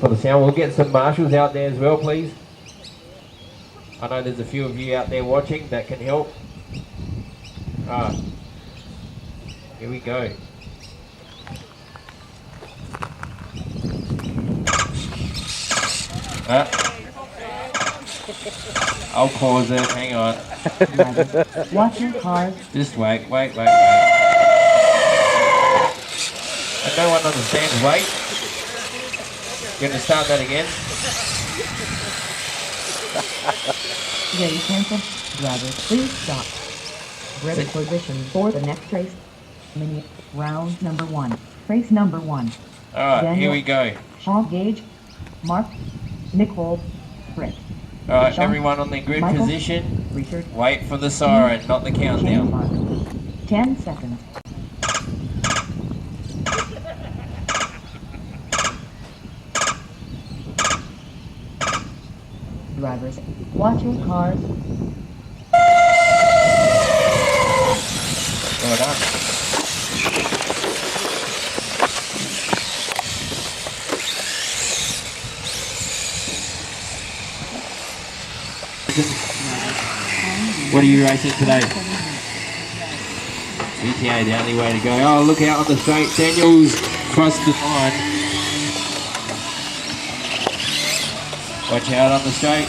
for the sound. We'll get some marshals out there as well, please. I know there's a few of you out there watching that can help. Alright, here we go. I'll pause it, hang on. Watch your cars. Just wait. And no one understands wait. We're going to start that again. Ready, cancel. Drivers, please stop. Ready position for the next race. Mini round number 1. Race number 1. Alright, here we go. Sean Gage, Mark, Nicole, Britt. Alright, everyone on their grid Michael, position. Richard. Wait for the siren, not the countdown. 10 seconds. Drivers, watch your cars. Well done. What are you racing today? GTA, the only way to go. Oh, look out on the straight. Daniel's crossed the line. Watch out on the straight.